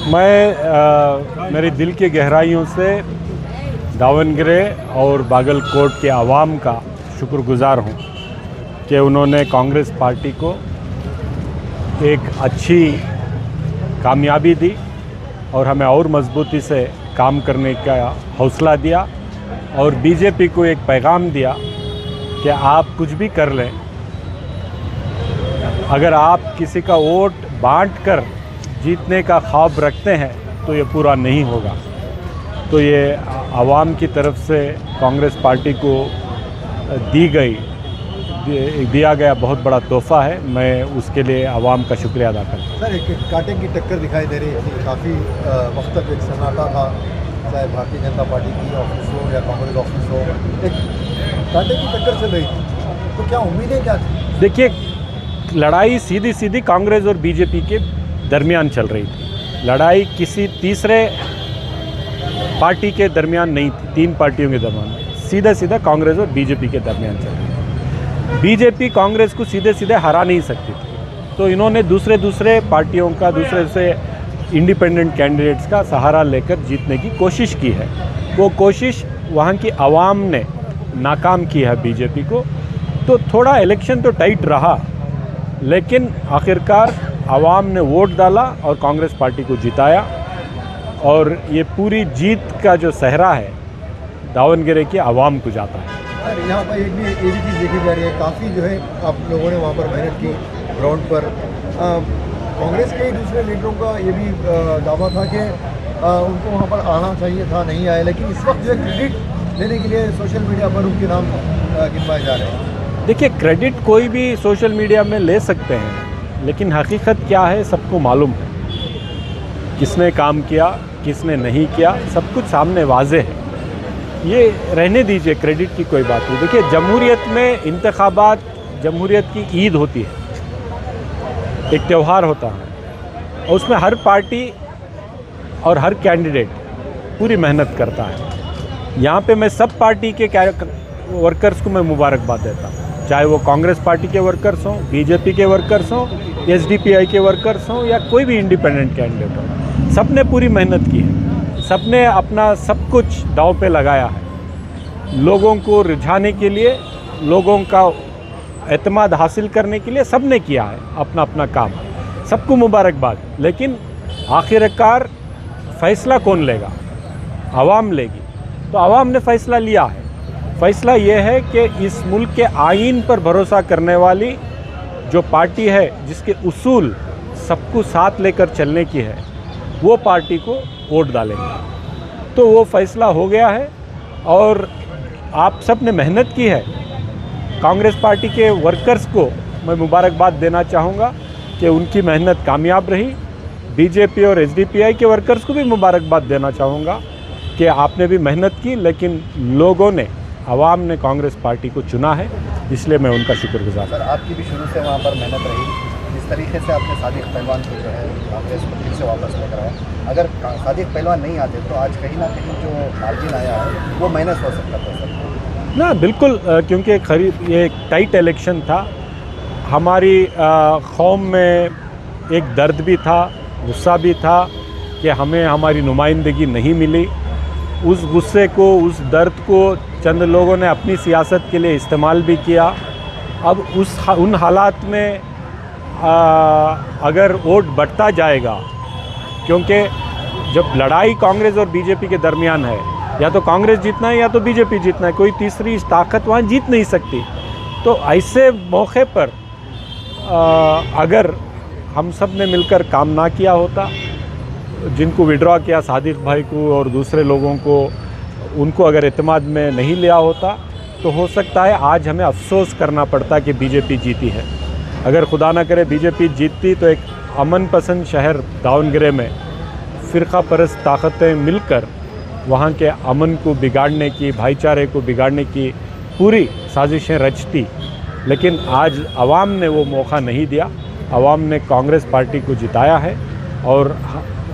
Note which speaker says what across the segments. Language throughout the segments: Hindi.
Speaker 1: मैं मेरे दिल की गहराइयों से दावणगेरे और बागलकोट के आवाम का शुक्रगुजार हूँ कि उन्होंने कांग्रेस पार्टी को एक अच्छी कामयाबी दी और हमें और मजबूती से काम करने का हौसला दिया और बीजेपी को एक पैगाम दिया कि आप कुछ भी कर लें, अगर आप किसी का वोट बांटकर जीतने का ख्वाब रखते हैं तो ये पूरा नहीं होगा। तो ये आवाम की तरफ से कांग्रेस पार्टी को दिया गया बहुत बड़ा तोहफ़ा है। मैं उसके लिए आवाम का शुक्रिया अदा करता हूँ।
Speaker 2: सर, एक कांटे की टक्कर दिखाई दे रही थी, काफ़ी वक्त तक एक सन्नाटा था, चाहे भारतीय जनता पार्टी की ऑफिस हो या कांग्रेस ऑफिस हो, एक कांटे की टक्कर चल रही थी। तो क्या उम्मीदें क्या थी?
Speaker 1: देखिए, लड़ाई सीधी सीधी कांग्रेस और बीजेपी के दरमियान चल रही थी। लड़ाई किसी तीसरे पार्टी के दरमियान नहीं थी, तीन पार्टियों के दरमियान, सीधा सीधा कांग्रेस और बीजेपी के दरमियान चल रही थी। बीजेपी कांग्रेस को सीधे सीधे हरा नहीं सकती थी, तो इन्होंने दूसरे पार्टियों का, दूसरे से इंडिपेंडेंट कैंडिडेट्स का सहारा लेकर जीतने की कोशिश की है। वो कोशिश वहाँ की आवाम ने नाकाम की है बीजेपी को। तो थोड़ा इलेक्शन तो टाइट रहा, लेकिन आखिरकार आवाम ने वोट डाला और कांग्रेस पार्टी को जिताया और ये पूरी जीत का जो सहरा है दावणगेरे की आवाम को जाता है।
Speaker 2: यहाँ पर ये भी चीज़ देखी जा रही है, काफ़ी जो है आप लोगों ने वहाँ पर मेहनत की ग्राउंड पर। कांग्रेस के दूसरे लीडरों का ये भी दावा था कि उनको वहाँ पर आना चाहिए था, नहीं आए, लेकिन इस वक्त जो है क्रेडिट लेने के लिए सोशल मीडिया पर उनके नाम गिनवाए जा रहे हैं।
Speaker 1: देखिए, क्रेडिट कोई भी सोशल मीडिया में ले सकते हैं, लेकिन हकीकत क्या है सबको मालूम है। किसने काम किया, किसने नहीं किया, सब कुछ सामने वाज़े है। ये रहने दीजिए, क्रेडिट की कोई बात नहीं। देखिए, जमहूरियत में इंतखाबात, जमहूरियत की ईद होती है, एक त्यौहार होता है और उसमें हर पार्टी और हर कैंडिडेट पूरी मेहनत करता है। यहाँ पे मैं सब पार्टी के वर्कर्स को मैं मुबारकबाद देता हूँ, चाहे वो कांग्रेस पार्टी के वर्कर्स हों, बीजेपी के वर्कर्स हों, एसडीपीआई के वर्कर्स हों या कोई भी इंडिपेंडेंट कैंडिडेट हो। सब ने पूरी मेहनत की है, सब ने अपना सब कुछ दांव पे लगाया है। लोगों को रिझाने के लिए, लोगों का एतमाद हासिल करने के लिए सब ने किया है अपना अपना काम। सबको मुबारकबाद। लेकिन आखिरकार फ़ैसला कौन लेगा? आवाम लेगी। तो आवाम ने फ़ैसला लिया है। फ़ैसला ये है कि इस मुल्क के आईन पर भरोसा करने वाली जो पार्टी है, जिसके उसूल सबको साथ लेकर चलने की है, वो पार्टी को वोट डालेंगे। तो वो फ़ैसला हो गया है और आप सब ने मेहनत की है। कांग्रेस पार्टी के वर्कर्स को मैं मुबारकबाद देना चाहूँगा कि उनकी मेहनत कामयाब रही। बीजेपी और एसडीपीआई के वर्कर्स को भी मुबारकबाद देना चाहूँगा कि आपने भी मेहनत की, लेकिन लोगों ने, आवाम ने कांग्रेस पार्टी को चुना है, इसलिए मैं उनका शुक्रगुजार हूँ।
Speaker 2: सर, आपकी भी शुरू से वहाँ पर मेहनत रही। जिस तरीके से आपने सादिक पहलवान को जो है कांग्रेस को फिर से वापस लेकर आया, अगर सादिक पहलवान नहीं आते तो आज कहीं ना कहीं जो मार्जिन आया है वो माइनस हो सकता था सर।
Speaker 1: ना, बिल्कुल, क्योंकि ये एक टाइट इलेक्शन था। हमारी कौम में एक दर्द भी था, गुस्सा भी था कि हमें हमारी नुमाइंदगी नहीं मिली। उस गुस्से को, उस दर्द को चंद लोगों ने अपनी सियासत के लिए इस्तेमाल भी किया। अब उन हालात में अगर वोट बढ़ता जाएगा, क्योंकि जब लड़ाई कांग्रेस और बीजेपी के दरमियान है, या तो कांग्रेस जीतना है या तो बीजेपी जीतना है, कोई तीसरी ताकत वहाँ जीत नहीं सकती। तो ऐसे मौके पर अगर हम सब ने मिलकर काम ना किया होता, जिनको विड्रॉ किया, सादिक भाई को और दूसरे लोगों को, उनको अगर एतमाद में नहीं लिया होता, तो हो सकता है आज हमें अफसोस करना पड़ता कि बीजेपी जीती है। अगर खुदा ना करे बीजेपी जीतती तो एक अमन पसंद शहर दावणगेरे में फ़िरका परस्त ताकतें मिलकर वहाँ के अमन को बिगाड़ने की, भाईचारे को बिगाड़ने की पूरी साजिशें रचती। लेकिन आज आवाम ने वो मौका नहीं दिया। आवाम ने कांग्रेस पार्टी को जिताया है और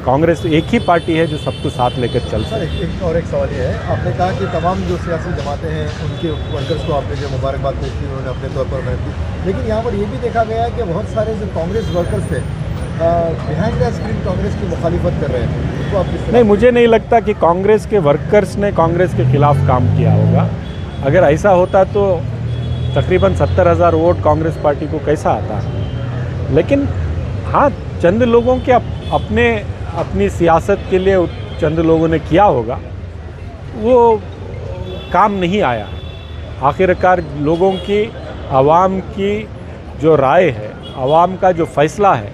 Speaker 1: कांग्रेस एक ही पार्टी है जो सबको साथ लेकर चल सकती है।
Speaker 2: एक सवाल ये है, आपने कहा कि तमाम जो सियासी जमातें हैं उनके वर्कर्स को आपने जो मुबारकबाद पेश की, उन्होंने अपने तौर पर मेहनत की, लेकिन यहाँ पर ये भी देखा गया है कि बहुत सारे जो कांग्रेस वर्कर्स थे बिहाइंड द स्क्रीन कांग्रेस की मुखालिफत कर रहे हैं, उसको आप किस तरह?
Speaker 1: नहीं, मुझे नहीं लगता कि कांग्रेस के वर्कर्स ने कांग्रेस के खिलाफ काम किया होगा। अगर ऐसा होता तो तकरीबन 70,000 वोट कांग्रेस पार्टी को कैसा आता है। लेकिन हाँ, चंद लोगों के अपनी सियासत के लिए चंद लोगों ने किया होगा, वो काम नहीं आया। आखिरकार लोगों की, आवाम की जो राय है, आवाम का जो फैसला है,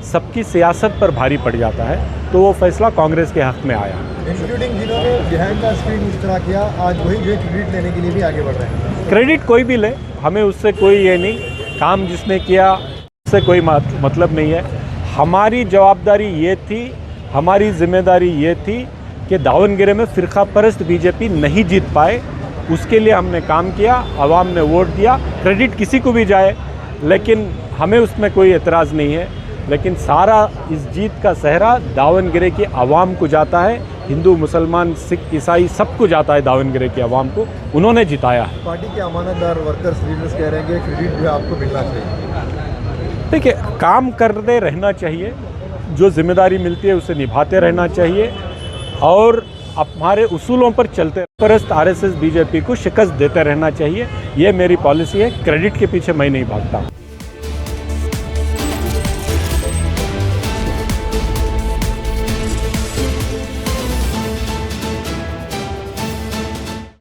Speaker 1: सबकी सियासत पर भारी पड़ जाता है, तो वो फैसला कांग्रेस के हक़ में आया।
Speaker 2: इंक्लूडिंग जिन्होंने बिहाइंड द स्क्रीन इस तरह किया, आज वही जो है क्रेडिट लेने के लिए भी आगे बढ़ रहे हैं।
Speaker 1: क्रेडिट कोई भी ले, हमें उससे कोई ये नहीं, काम जिसने किया उससे कोई मतलब नहीं है। हमारी जवाबदारी ये थी, हमारी जिम्मेदारी ये थी कि दावनगिरी में फ़िरका परस्त बीजेपी नहीं जीत पाए, उसके लिए हमने काम किया, आवाम ने वोट दिया। क्रेडिट किसी को भी जाए, लेकिन हमें उसमें कोई एतराज़ नहीं है। लेकिन सारा इस जीत का सहरा दावनगिरी की आवाम को जाता है, हिंदू, मुसलमान, सिख, ईसाई सबको जाता है दावनगिरी की आवाम को, उन्होंने जिताया है।
Speaker 2: पार्टी के अमानतदार वर्कर्स लीडर्स कह रहे हैं कि क्रेडिट जो है आपको मिलना चाहिए।
Speaker 1: देखिए, काम करते रहना चाहिए, जो जिम्मेदारी मिलती है उसे निभाते रहना चाहिए और हमारे उसूलों पर चलते परस्त आरएसएस बीजेपी को शिकस्त देते रहना चाहिए। ये मेरी पॉलिसी है, क्रेडिट के पीछे मैं नहीं भागता हूँ।